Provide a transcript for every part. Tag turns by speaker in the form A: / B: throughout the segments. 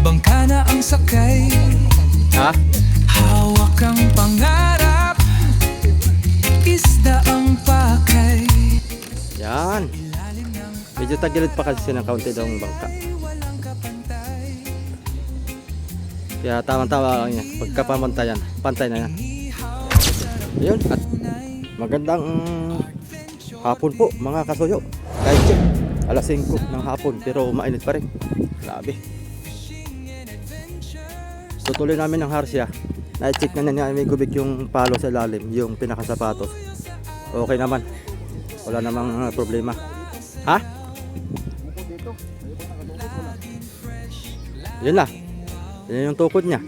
A: bangka na ang sakay,
B: Ha?
A: hawak ang pangarap, isda ang pakay.
B: Yan. Medyo tagilid pa kasi ng kaunti daw ang bangka. Kaya tamang-tama lang yan. Pagkapamantayan, pantay na yan. Ayun. At magandang hapon po mga kasuyo. Kahit check, alas 5 ng hapon pero mainit pa rin. Grabe. Tutuloy namin ng harsya. Na-check na niya may gubik yung palo sa ilalim, yung pinakasapatos. Okay naman. Wala namang problema. Ha? Yun na. Yan yung tukod niya.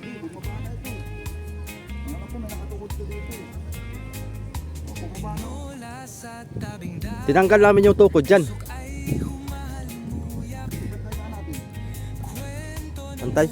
B: Tinanggal namin yung tukod dyan. Pantay.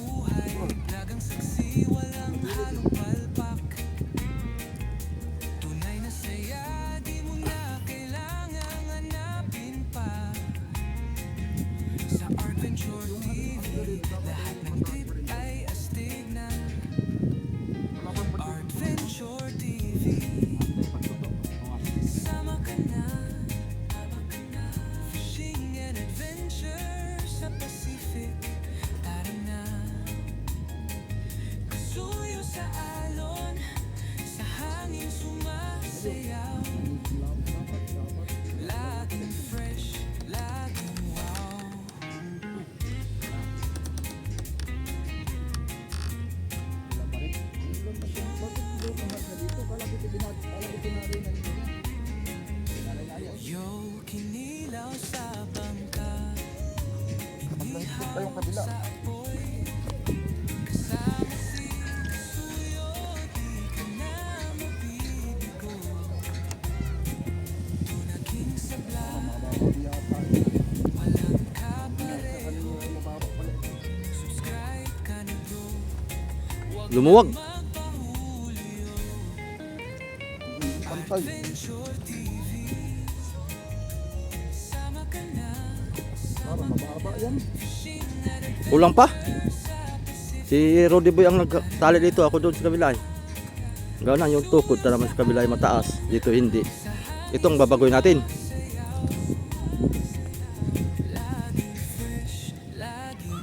C: Yung kabila.
B: Lumuwag.
C: Pantay. Parang mababa yan.
B: Kulang pa. Si Rudy Boy ang nagtali dito. Ako doon sa kabila. Gano'n yung tukod na naman sa kabila ay mataas. Dito hindi. Itong babagoy natin.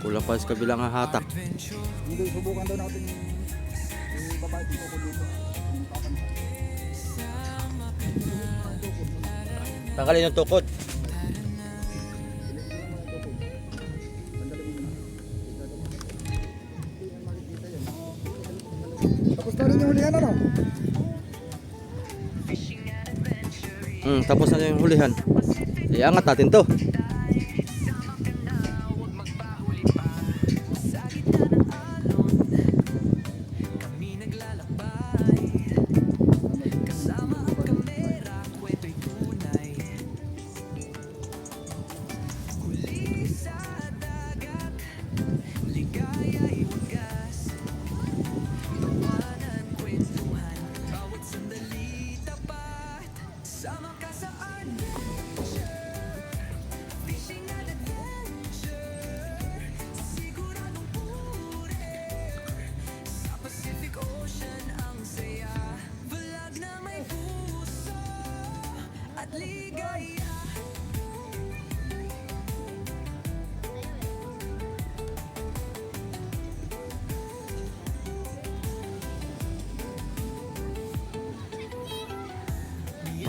B: Kulang pa sa kabilang hatak.
C: Hindi, subukan daw natin yung babae dito ko dito.
B: Tanggalin yung tukod.
C: Tapos na rin yung hulihan ano?
B: Tapos na yung hulihan. Iangat natin to.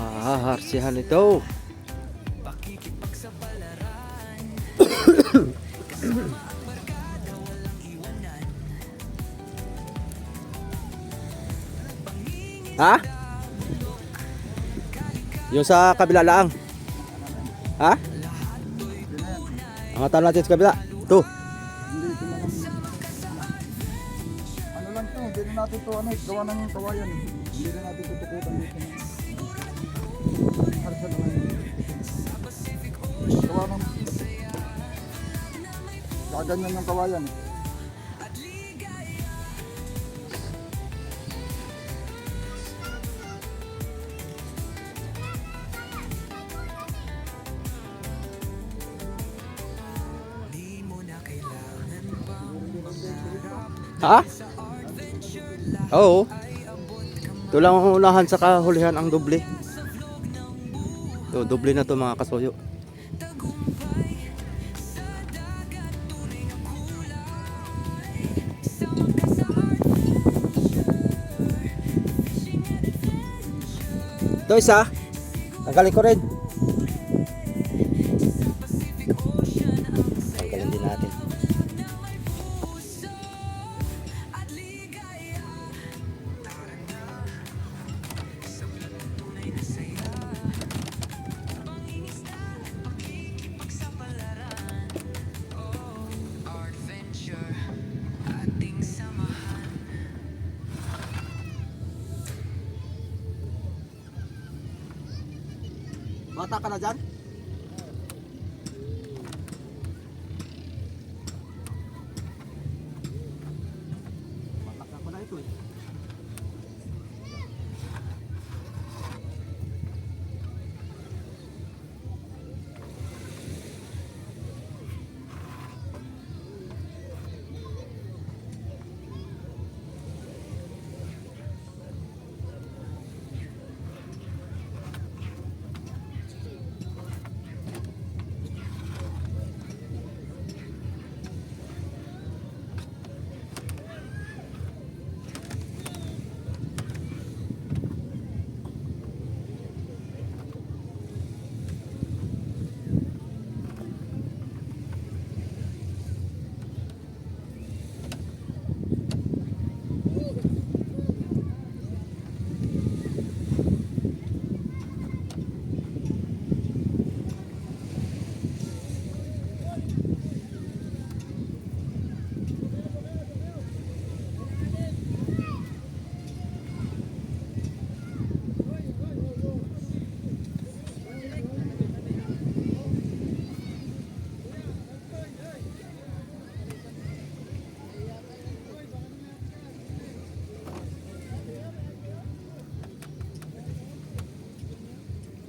B: Mahaharsihan ito. Ha? Yung sa kabila lang. Ha? Angatan natin sa kabila. Ito.
C: Ano lang to, hindi na natin to ano, gawa ng kawayan. Hindi na natin tutukutan dito. Harsya naman. Gawa ng gaganyan ng kawayan.
B: Ha? Oo. Ito lang ang unahan sa kahulihan ang doble. So, doble na to mga kasuyo. Ito isa. Tanggalin ko rin. Tanggalin din natin. Bata ka na dyan? Bata ka na ito eh.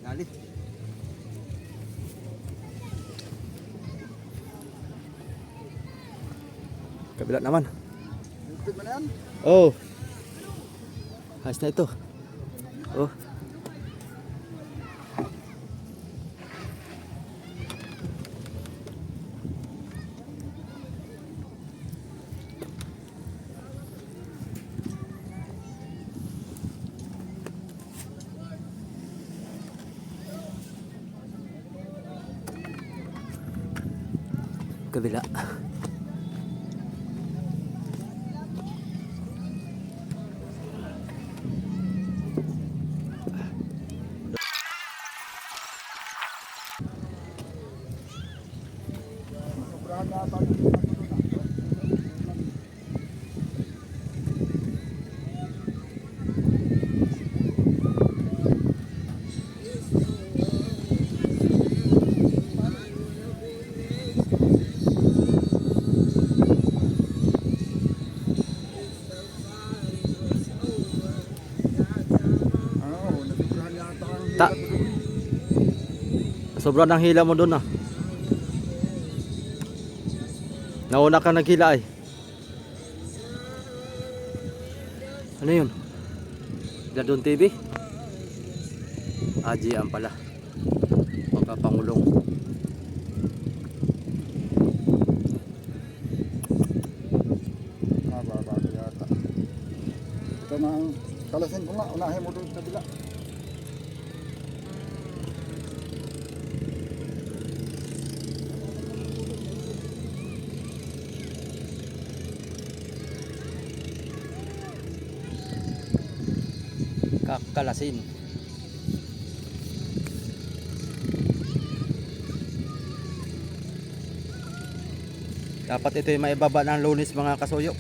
B: Dali. Kabila naman.
C: Hintid mo na yan.
B: Oh. Ayos na ito. Oh. Kabila.
C: Sobrahan na ata yung ano doon, ah. Oo, nasobrahan yata ang hila
B: Ta-
C: ko doon.
B: Sobrang ng hila mo doon ah. Nauna ka naghila ay. Ano yun? Dadon TV? AGM pala. Pagkapangulong.
C: Bago yata. Ito na ang kalasin ko nga, unahin mo doon sa kabila.
B: Kakalasin. Dapat ito yung maibaba ng Lunes mga kasuyo.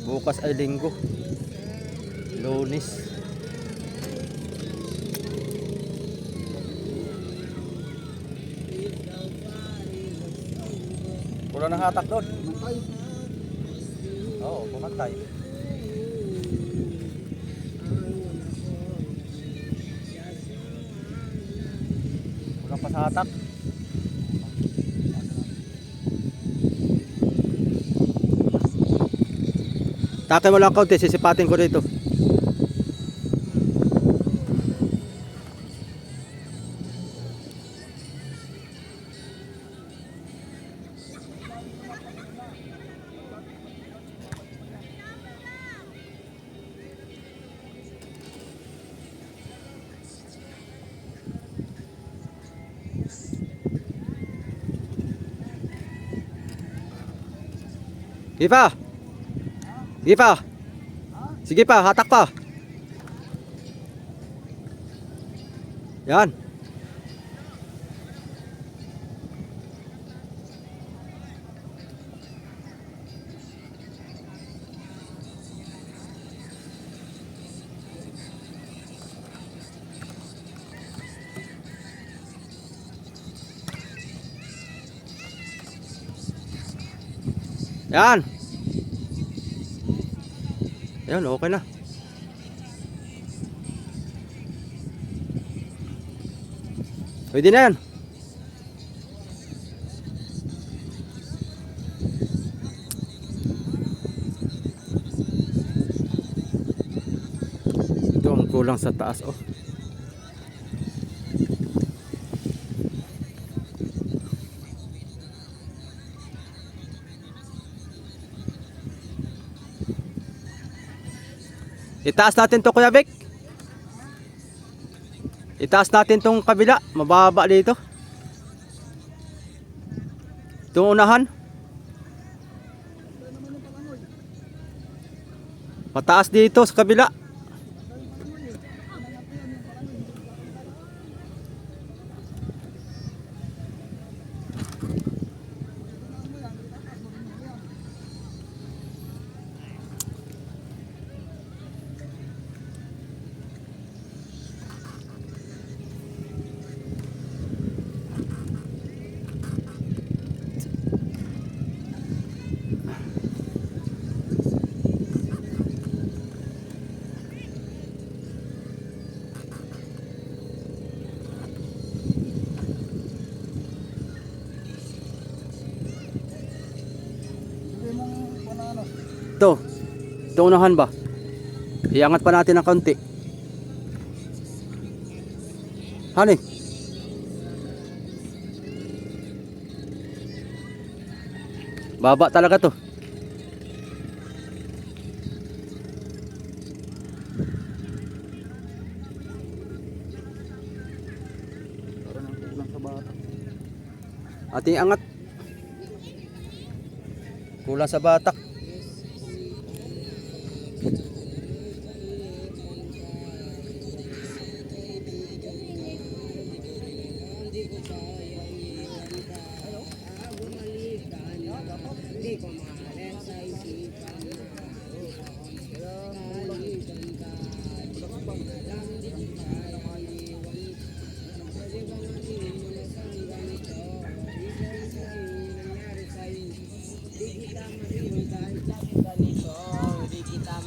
B: Bukas ay Linggo. Lunes. Wala nang hatak doon.
C: Mantay.
B: Oo, pumantay. Walang pa sa hatak. Takay mo lang kaunti, sisipatin ko dito. Sige pa. Sige pa. Sige pa, hatak pa. Yan. Yan. Yan, okay na. Pwede na yan. Ito ang kulang sa taas, oh. Itaas natin to, Kuya Vic. Itaas natin tong kabila. Mababa dito. Itong unahan. Mataas dito sa kabila. Ito. Ito unahan ba? Iangat pa natin ng kaunti. Hani? Baba talaga to.
C: Parang ang kulang sa bata.
B: Ating angat. Kulang sa batak.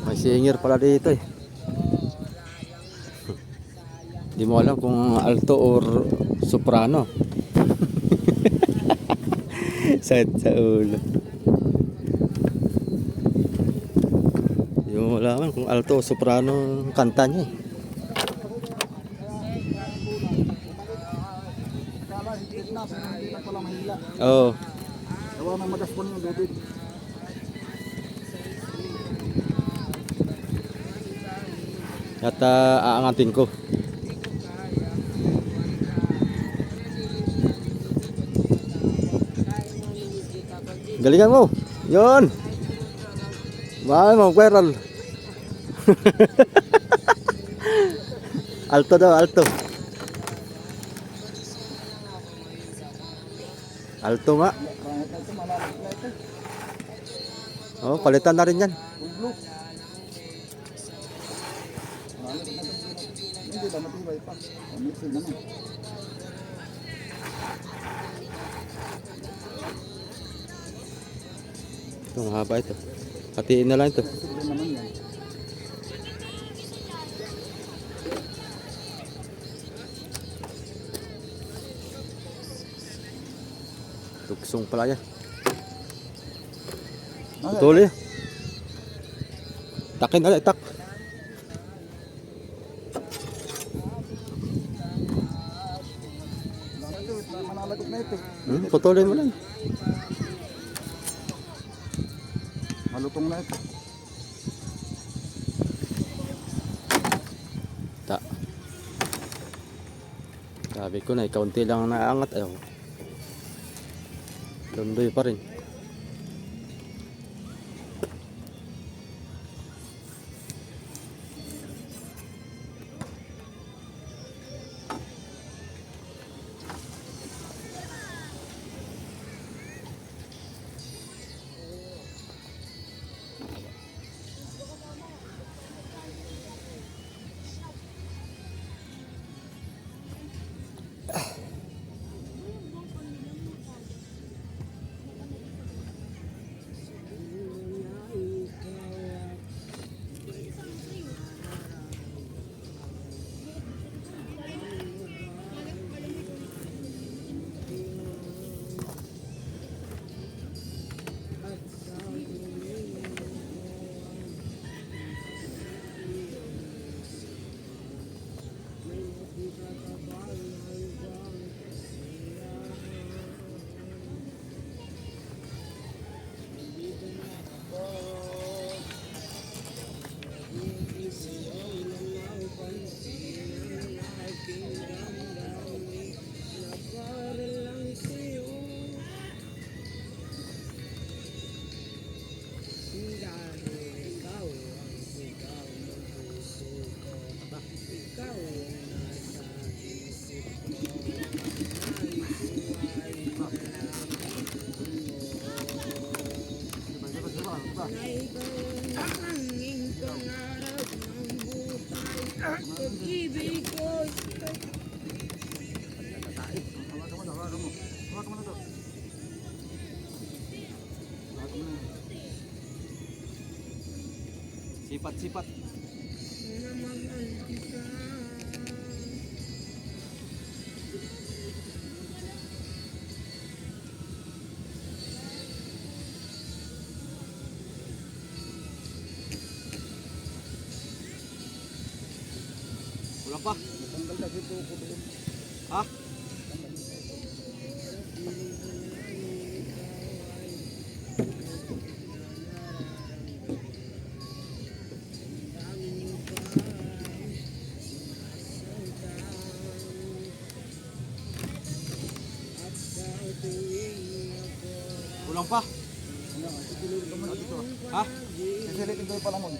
B: May singer pala dito eh. Di mo alam kung alto or soprano. Sakit sa ulo. Di mo alam kung alto o soprano ang kanta niya eh.
C: Kala, higit na, pero hindi na pala mahila.
B: Oo.
C: Gawa ng madaspon yung David.
B: At aangatin ko. Galingan mo. Yon. Mahal mo, viral. Alto daw, alto. Alto nga.
C: Pangit na ito, malalit na ito.
B: Oh, palitan na rin yan.
C: Blue. Malalit na ito. Hindi ba matibay pa? Mixing naman.
B: Ito, mahaba ito. Hatiin na lang ito.
C: Mixing din naman yan.
B: Tugsong pala yan.
C: Okay.
B: Tuloy. Takin na, tak.
C: Wala na ito, manalagot na ito.
B: Putulin mo lang.
C: Malutong na ito.
B: Ta. Sabi ko na, kaunti lang ang naangat. Ayaw. Lundoy pa rin.
D: Pag-ibig ko.
C: Hawakan mo na, hawakan mo. Hawakan mo na ito. Hawakan mo na. Sipat, sipat.
B: Wala pa.
C: Natanggal na dito ko doon.
B: Ha? Kulang pa.
C: Ano, sisilitin ka muna dito.
B: Ha?
C: Sisilitin ko pala mo.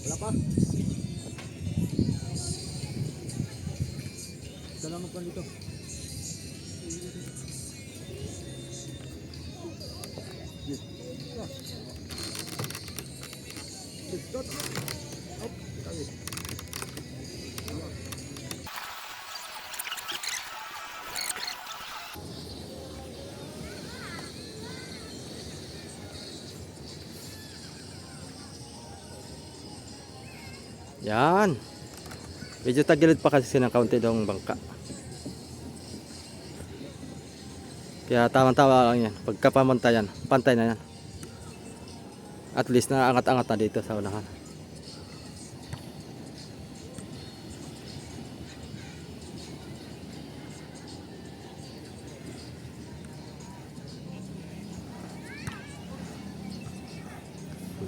B: Wala pa. Salamat pa dito. Yan. Medyo tagilid pa kasi ng kaunti daw ang bangka. Kaya tamang-tama lang yan. Pagkapamantayan, pantay na yan. At least na angat-angat na dito sa unahan.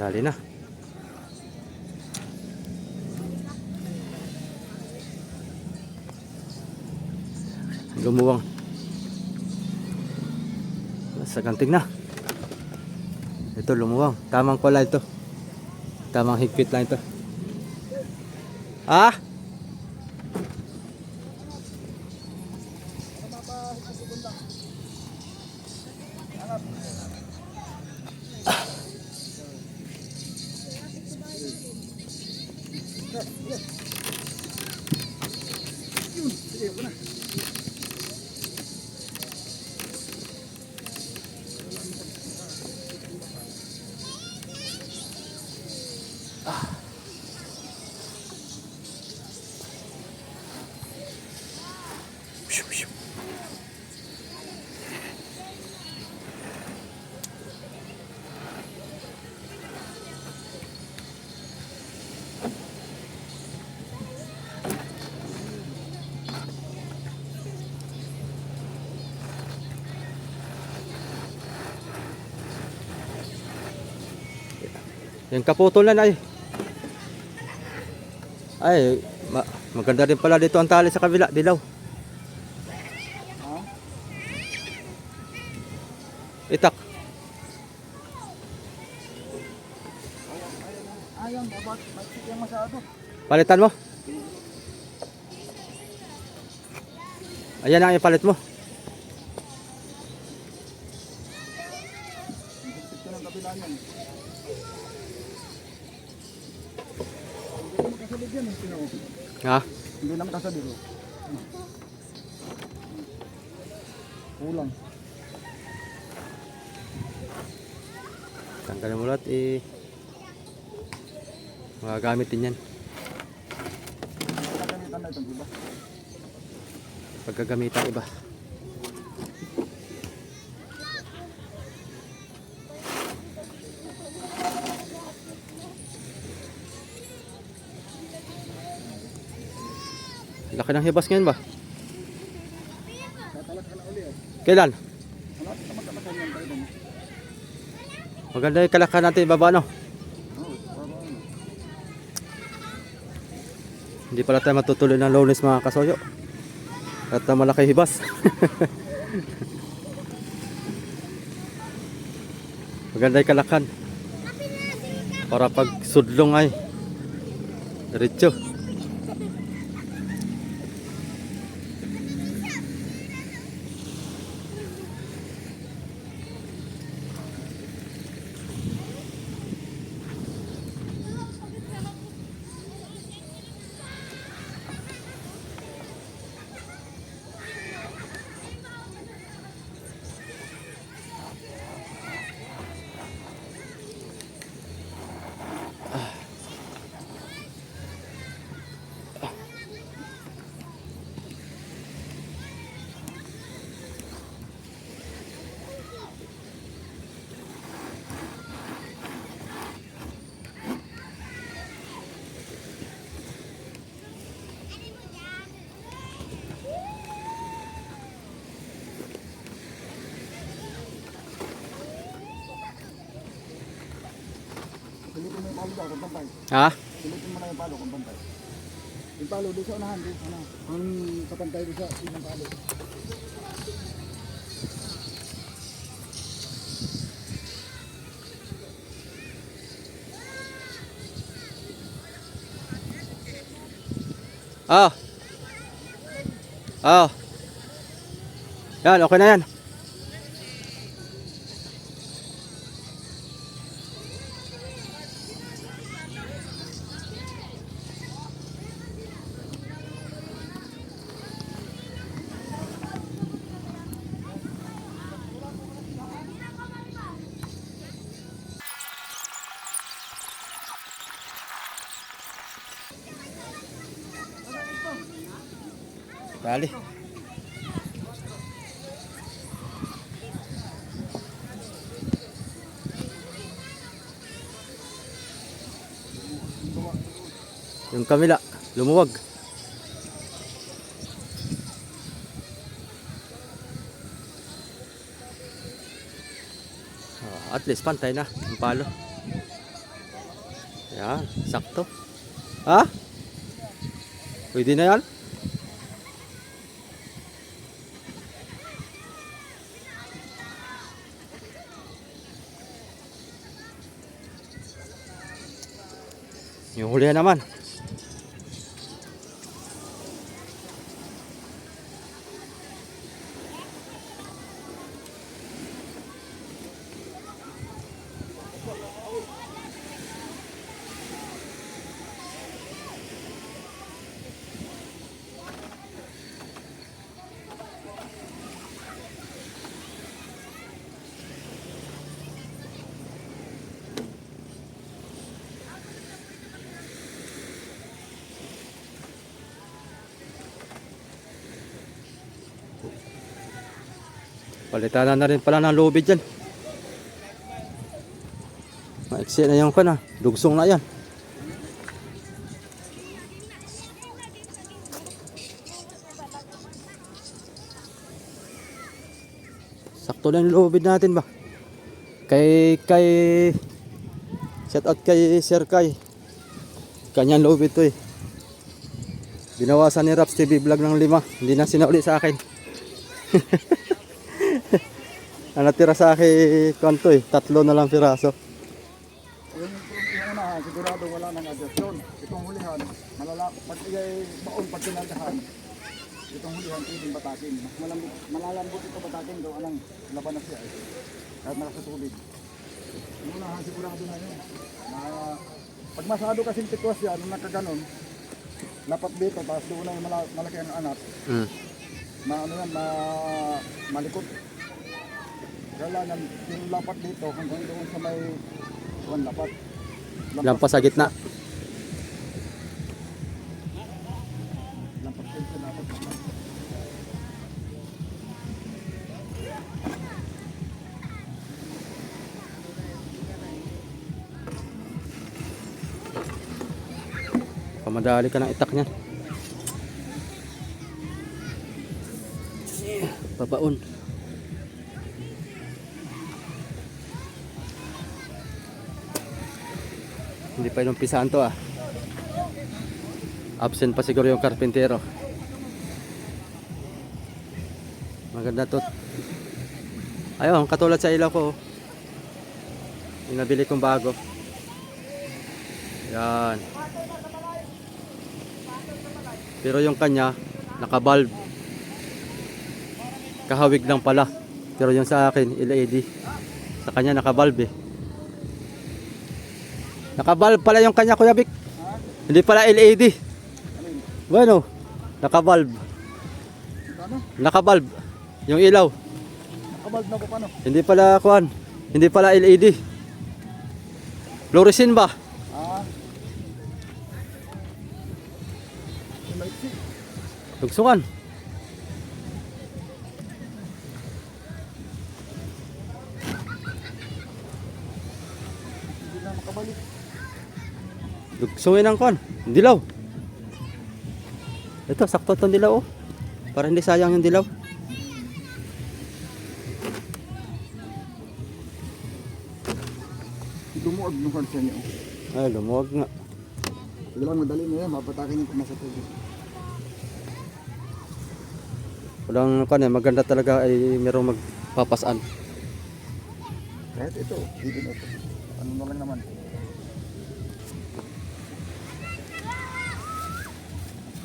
B: Dali na. Lumuwang. Sa ganting na. Ito lumuwang. Tamang pala ito. Tamang higpit lang ito. Ah? Yung kaputol na ay. Ay, maganda rin pala dito ang tali sa kabila, dilaw.
C: Ha?
B: Itak.
C: Ayan, babat. Magsik yung masyado.
B: Palitan mo. Ayan ang ipalit mo.
C: Magsik ko ng kabila niyan. Hindi naman kasalid yan.
B: Ha?
C: Hindi naman kasalid. Kulang.
B: Tanggalin mo lahat magagamit din yan.
C: Gagamitan na itong iba.
B: Pagkagamitan iba. Laki ng hibas ngayon ba?
C: Tatalak ka na uli eh.
B: Kailan?
C: Wala ka magkalakan yan tayo doon.
B: Maganda yung kalakhan natin baba no?
C: Oo, parang
B: Hindi pala tayo matutuloy ng Lunes mga kasoyo. At malaki hibas. Maganda yung kalakhan. Para pag sudlong ay diretso.
C: silipin mo yung palo daw kung pantay.
B: Ha?
C: Silipin mo na yung palo kung pantay. Yung palo doon sa unahan, doon ano, ang kapantay doon sa isang palo.
B: Ah. Ah. Yan, okay na yan. Dali. Yung kamila, lumuwag. At least pantay na ang palo. Yan, sakto. Ha? Pwede na yan? Yung huli naman. Palitan na rin pala ng lubid dyan. Maiksi na yung kana. Dugsong na yan. Sakto lang yung lubid natin ba? Kay Shout out kay Sir Kai. Kanyang loob ito eh. Binawasan ni Raps TV Vlog ng 5. Hindi na sinauli sa akin. Ang natira sa akin, kanto eh. 3 na lang piraso.
C: Yung una, sigurado wala nang adjustment. Itong hulihan, pag baon pag kinagahan, itong hulihan pwedeng batakin. Mas malalambot ito batakin daw anang laban na siya eh. Kahit nasa tubig. Yung una, sigurado na yun. Pag masyado kasing tikwas yan, nung nakaganon, lapat dito, tapos doon na yung malaki ang anak, malikot. Kailangan yung lapat dito hanggang doon sa may lapat.
B: Lampas sa gitna.
C: Lampas dito lapat.
B: Pamadali ka ng itak niyan. Babaon. Hindi pa inumpisahan to ah. Absent pa siguro yung karpintero. Maganda to. Ayun, katulad sa ilaw ko. Yung nabili kong bago. Yan. Pero yung kanya, naka-valve. Kahawig lang pala. Pero yung sa akin, LED. Sa kanya, naka-valve eh. Naka-valve pala yung kanya, Kuya Vic. Hindi pala LED. Bueno, naka-valve.
C: Ano?
B: Naka-valve. Yung ilaw.
C: Nakabalb na po paano?
B: Hindi pala, kuhan. Hindi pala LED. Fluorescent ba?
C: Maiksi.
B: Tugsungan.
C: Hindi na makabalik.
B: Dugsungin ang kon. Dilaw. Ito, sakto itong dilaw oh. Para hindi sayang yung dilaw.
C: Lumuag nung kansa niyo.
B: Ay, lumuwag nga.
C: Sige lang, madali na yan. Mapatakin yung nasa tubig.
B: Walang kon eh, maganda talaga ay merong magpapasaan.
C: Kahit ito, hindi na ito. Ano na lang naman.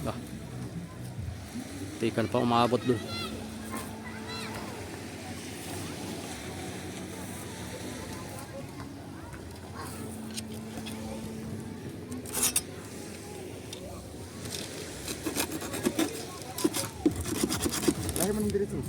B: Ah. Tikan pa umabot doon.
C: Lagi mo nang diretso.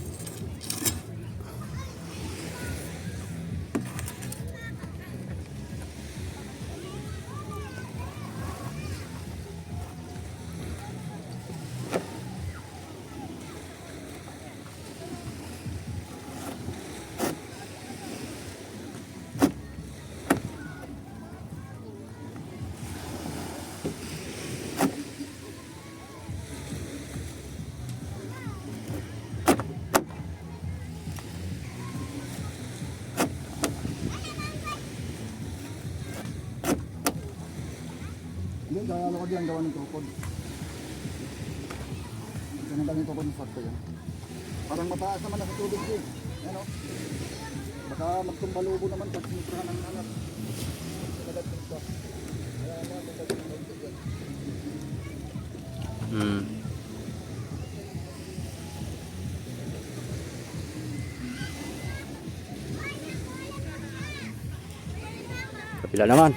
C: Hindi, kaya lakad yan gawa ng tukod. Ganun lang yung tukod ng sakto yan. Parang mataas naman na sa tubig eh. Ano? Baka magtumbalubo naman pag sinuprahan ng anak. Kagat dito. Kaya naman, magagawin ng tubig yan.
B: Kapila naman.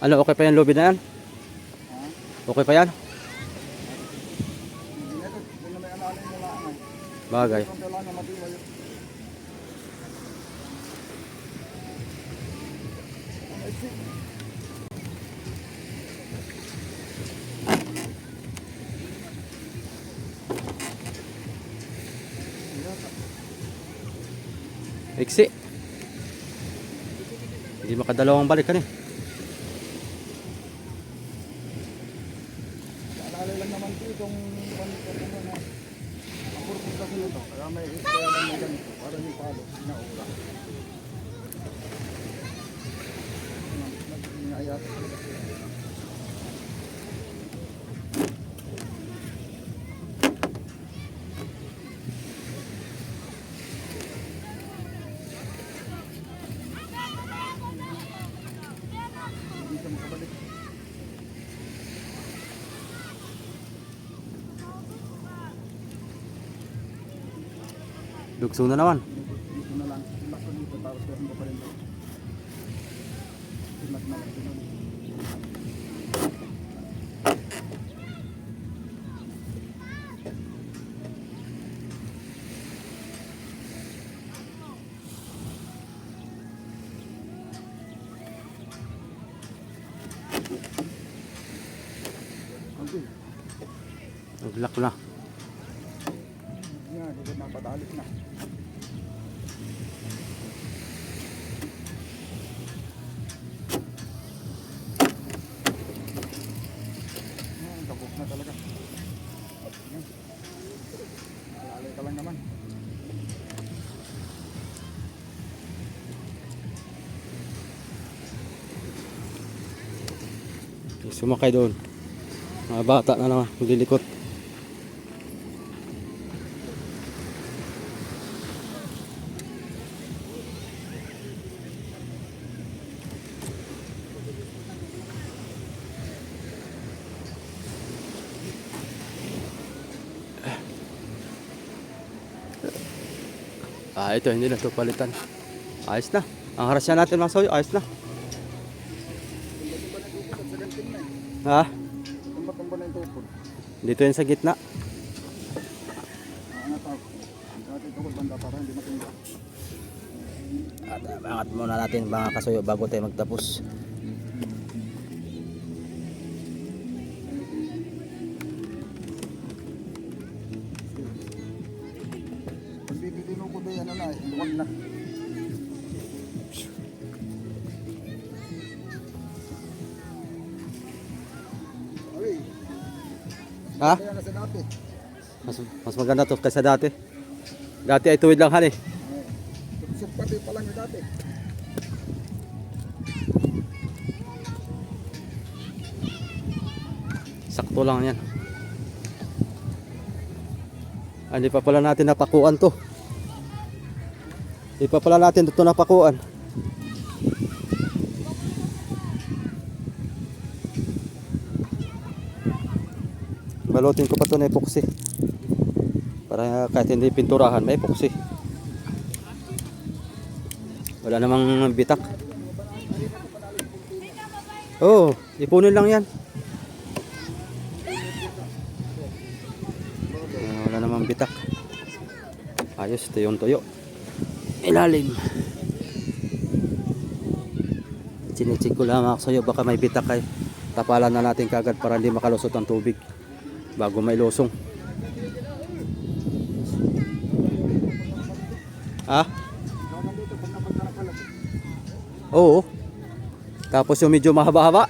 B: Ano, okay pa yan lobby na yan? Okay pa yan?
C: Hindi na ito. Hindi na may analin nila.
B: Bagay.
C: Kung kailangan matiwa yun.
B: Iksi. Hindi makadalawang balikan eh.
C: Naalala lang naman po itong panito na ang purpose kasi nito. Kaya may kaya lang may ganito. Para yung palo, sinaura. Ayat. Hindi siya makabalik.
B: Lugso na naman.
C: Dito na lang. Silak ko dito. Tapos meron ko pa rin doon. Silak na lang. Silak. Okay.
B: Naglak ko na.
C: Yan, dito na patalik na. Yan, tapos na talaga. Yan. Alalay ka lang naman.
B: Sumakay doon. Mga bata na naman, maglilikot. Ito hindi na ito palitan. Ayos na. Ang harasya natin mga soy, ayos na. Ha?
C: Tumba-tumba na yung tupod.
B: Dito yan sa gitna.
C: Angat ako. Dati tukod banda para hindi matumba.
B: At angat muna natin mga kasuyo bago tayo magtapos.
C: Pag bibigyan ko doon, ano na, luwag na. Ay,
B: Ha?
C: kaya na sa dati.
B: Mas maganda to kaysa dati. Dati ay tuwid lang han eh.
C: Pati pa lang yung dati.
B: Sakto lang yan. Hindi pa pala natin napakuan to. Hindi pa pala natin ito napakuan. Balutin ko pa ito na epoxy. Para kahit hindi pinturahan, may epoxy. Wala namang bitak. Oh, ipunin lang yan. Wala namang bitak. Ayos, tuyong-tuyo. Ilalim. Chinichik ko lang ako sa'yo, baka may bitak kay. Tapalan na natin kagad para hindi makalusot ang tubig bago may lusong. Ah? Oo. Tapos yung medyo mahaba-haba.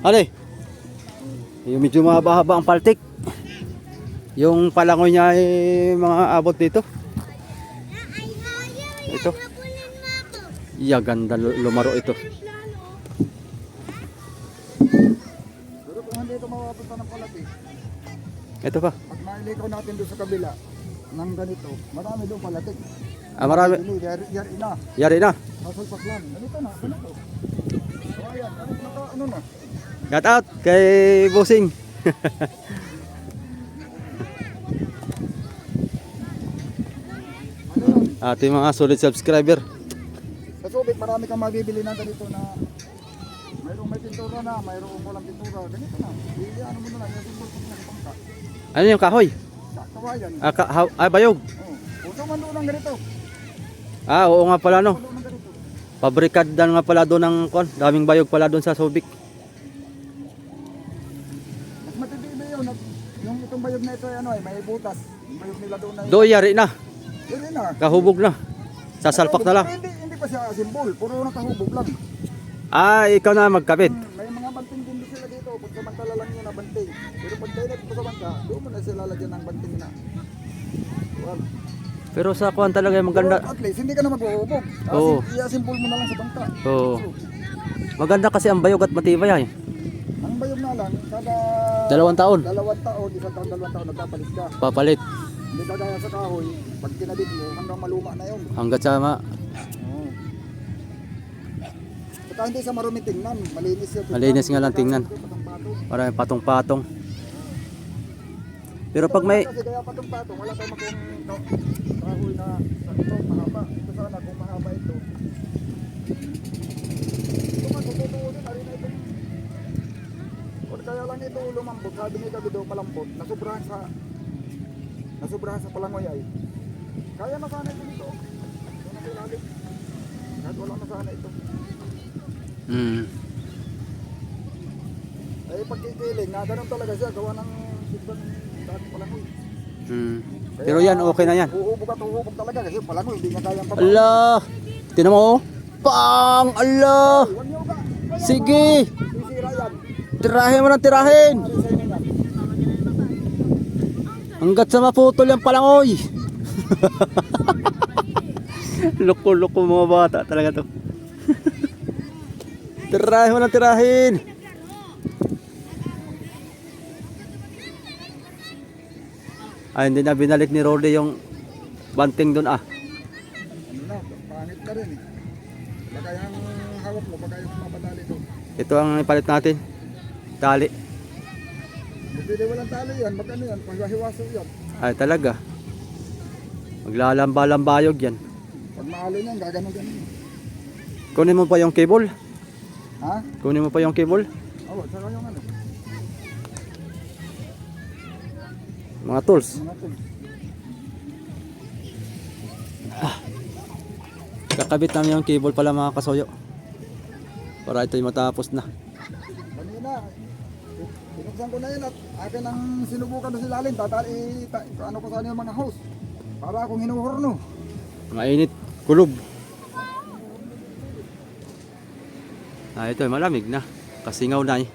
B: Ano eh? Yung medyo mahaba-haba ang paltik. Yung palangoy niya ay mga abot dito. Ito. Iya, ganda lumaro ito.
C: Pero kung hindi ito mawapunta ng palati,
B: Ito pa.
C: pag mailikaw natin doon sa kabila ng ganito, marami doon palatik.
B: Ah, marami.
C: Yari na.
B: Yari na.
C: Sasalpak lang. Ganito na. Ganito. So ayan. Ano na.
B: Got out kay Bossing. Ating mga solid subscriber.
C: Sa Subic, marami kang mabibili na ganito na mayroong may pintura na, mayroong walang pintura. Ganito na. Ano mo na lang. Yung pintura na sa pangka.
B: Ano yung kahoy?
C: Kawayan.
B: Bayog.
C: Puso man doon ng ganito.
B: Oo nga pala no.
C: Doon ng ganito.
B: Pabrikad dan nga pala doon ng kon. Daming bayog pala doon sa Subic.
C: Mas matindi yun. Yung itong bayog na ito ay ano ay may butas. Yung bayog nila doon ay...
B: Do yari na.
C: Yun na.
B: Kahubog na. Sasalpak na lang.
C: Hindi pa siya simbol, puro nakahubog lang.
B: Ah, ikaw na magkabit.
C: May mga banting din sila dito, pag samantala lang yun na banting. Pero pag kainat mo sa bangka, doon mo na sila lalagyan ng banting na. Well,
B: Pero sa kuwan talaga yung maganda.
C: at least, hindi ka na maghuhubog.
B: Oo.
C: Simbol mo na lang sa bangka.
B: Oo. Maganda kasi ang bayog at matibay ay.
C: Ang bayog na lang, kada
B: 2 taon.
C: 2 taon, 1 taon, 2 taon, nagpapalit ka.
B: Papalit.
C: Hindi kagaya sa kahoy, pag kinabit mo, hanggang maluma na yun.
B: Hanggat sama.
C: Oo. Saka hindi sa marumi tingnan, malinis yun.
B: Malinis nga lang tingnan. Maraming patong-patong. Pero pag may
C: Kasi kaya patong-patong, wala tayong magkong kahoy na sa ito, mahaba. Ito sana kung mahaba ito. Ito nga, tututuunin, alin na ito. O kaya lang ito lumambot, sabi ni Davido malambot, nasubrahan sa palangoy ay. Kaya na sana ito dito. Ito na sa ilalim. Kahit wala na sana ito. Eh pagkikiling, na ganun talaga siya, gawa ng ibang dati palangoy.
B: Pero yan, okay na yan.
C: Uhubog at uhubog talaga kasi palangoy, hindi niya kayang pababa.
B: Ala! Tinan mo oh. Pang! Ala!
C: Huwag niyo ba?
B: Sige!
C: Sisira yan.
B: Tirahin mo ng tirahin!
C: Para sa inyo yan.
B: Hanggat sa maputol yung palangoy! Loko-loko mga bata talaga to. Tirahin mo ng tirahin! Ay, hindi na binalik ni Rolly yung banting doon ah.
C: Ano na, pangit na rin eh. Baka yung hawak mo, baka yung mapadali doon.
B: Ito ang ipalit natin. Tali.
C: Hindi walang tali yan, magkano yan, paghiwaso yan.
B: Ay talaga. Maglalamba-lambayog yan.
C: Pag mahalin yan, gaganon-ganon.
B: Kunin mo pa yung cable.
C: Ha?
B: Kunin mo pa yung cable.
C: Oo, saka yung ano.
B: Mga tools.
C: Mga tools.
B: Kakabit namin yung cable pala mga kasoyo. Para ito'y matapos na.
C: Kanina, pinuksan ko na yun at akin ang sinubukan na si Lalin. Ano ko sana yung mga hose. Para akong hinuhorno.
B: Mainit. Kulob. Ah, ito malamig na. Kasingaw na eh.